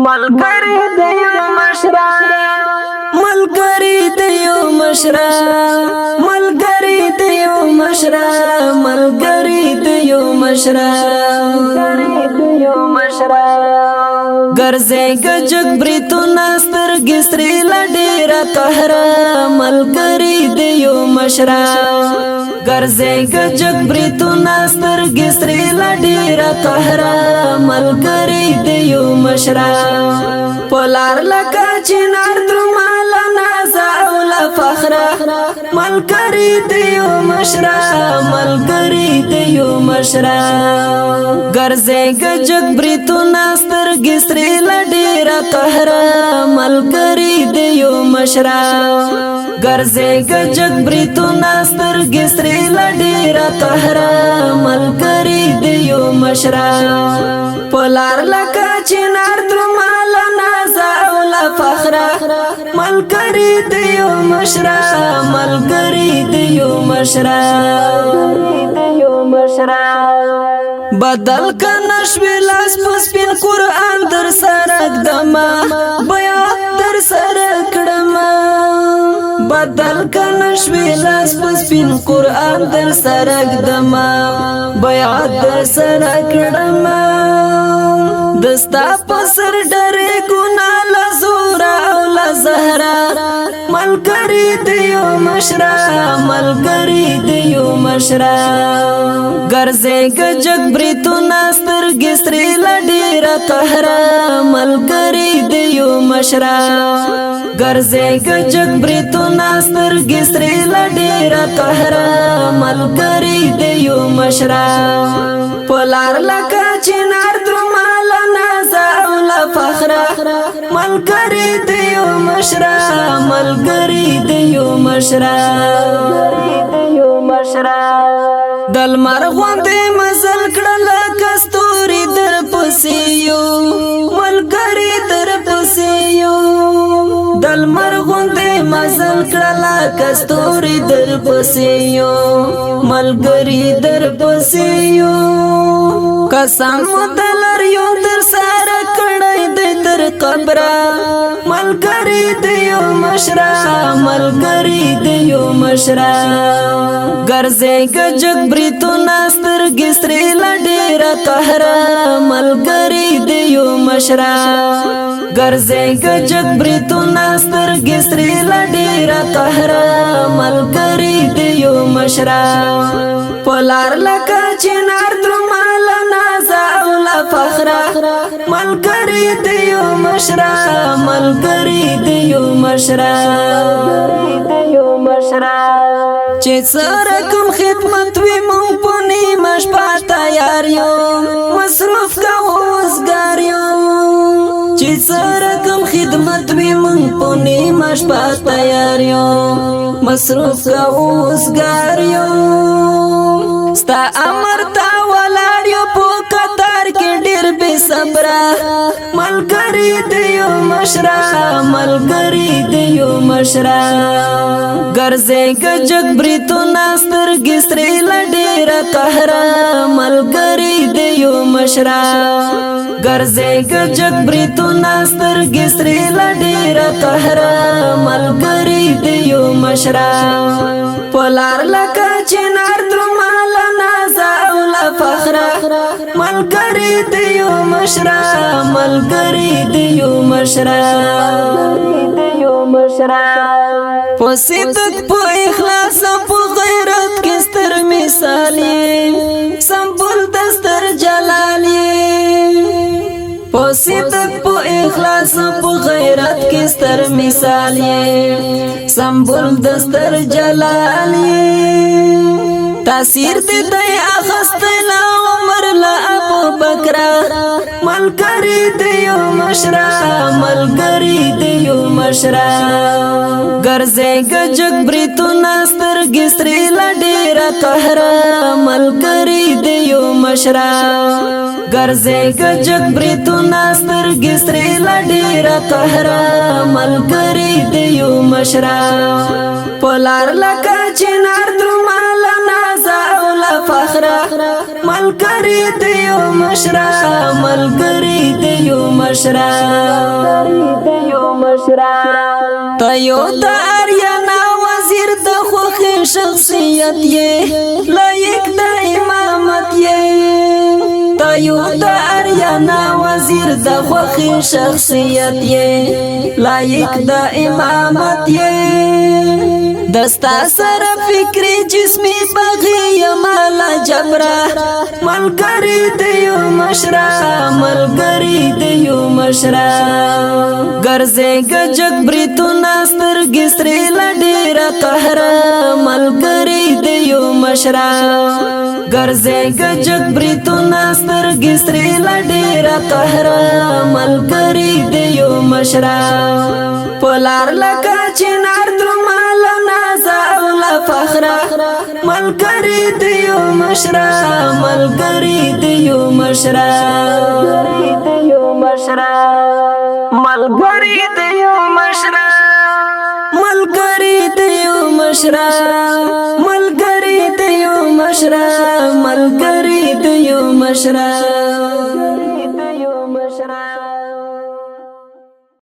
ملګری د یو مشره ملګری د یو مشره ملګری د یو مشره ملګری د یو مشره ګرځي گجک بریتو ناستر گسری لډیر قهر ملګری د یو مشره ګرځي گجک بریتو ناستر گسری لډیر قهر ملګری د یو مشره پلار لکا چنار درمال نازاول فخر ملګری د یو مشره ملګری د یو مشره ګرځي گجک بریتو ناستر گسری لډیر قهر ملګری د یو مشره ګرځي گجک بریتو ناستر گسری لډیر قهر ملګری د یو مشره پلار لکا چنار درمال نازاول فخر ملګری د یو مشره ملګری د یو مشره بدل کنش ویلاس پسپین قرآن در سرک دما بیا در سرک دما بدل کنش ویلاس پسپین قرآن در سرک دما بیا در سرک دما دستا پسر ڈرے گنا لزورا او لزہرا ملګری د یو مشره ملګری د یو مشره ګرځي گجک بریتو ناستر گسری لډیر قهر ملګری د یو مشره ګرځي گجک بریتو ناستر گسری لډیر قهر ملګری د یو مشره پلار لکا چنار درمال نازاول فخر ملګری د یو مشره ملګری د یو مشره دل مرغوندې مزل کړل کستوري در پسې یو ملګری در پسې یو دل مرغوندې مزل کړل کستوري در پسې یو ملګری در پسې یو قسم دلر یو در سره کړای د تر قبر ملګری د یو مشره ملګری د یو مشره ګرځي گجک بریتو ناستر گسری لډیر قهر ملګری د یو مشره ګرځي گجک بریتو ناستر گسری لډیر قهر ملګری د یو مشره پلار لکا چنار درمال نازاول فخر ملګری د یو مشره ملګری د یو مشره چې سره کوم خدمت وي مونږ په نیمه شپه تیار یو مصروف کوو اوسګار یو چې سره کوم خدمت وي مونږ په نیمه شپه تیار یو مصروف کوو اوسګار یو ستا امر ته ولاړ یو په قطار کې ډېر بې صبره ملګری د یو مشره ملګری د یو مشره ګرځي گجک بریتو ناستر گسری لډیر قهر ملګری د یو مشره ګرځي گجک بریتو ناستر گسری لډیر قهر ملګری د یو مشره پلار لکا چنار درمال نازاول فخر ملګری د یو مشره ملګری د یو مشره په صدق په اخلاص په غیرت کې ستر مثال سمبول دستر جلالی په صدق په اخلاص په غیرت کې ستر مثال سمبول دستر جلالی تاثیر دې دی اخستل عمر لا ابو بکر ملګری د یو مشره ملګری د یو مشره ګرځي گجک بریتو ناستر گسری لډیر قهر ملګری د یو مشره ګرځي گجک بریتو ناستر گسری لډیر قهر ملګری د یو مشره پلار لکا چنار درمال نازاول فخر فخره ملګری دیو مشرا ملګری دیو مشرا تایو د اریانا وزیر د خوخ شخصیت یې لایق د امامت یې تایو د اریانا وزیر د خوخ شخصیت یې لایق د امامت یې دستا سر فکری جسمی بغی مالا جبرا ملګری دیو مشرا ملګری دیو مشرا ګرځه گجک بریتو ناستر گسری لډیر قهر ملګری دیو مشرا ګرځه گجک بریتو ناستر گسری لډیر قهر ملګری دیو مشرا پلار لکا چنار درمال فخره ملګری دیو مشرا ملګری دیو مشرا ملګری دیو مشرا ملګری دیو مشرا ملګری دیو مشرا ملګری دیو مشرا ملګری دیو مشرا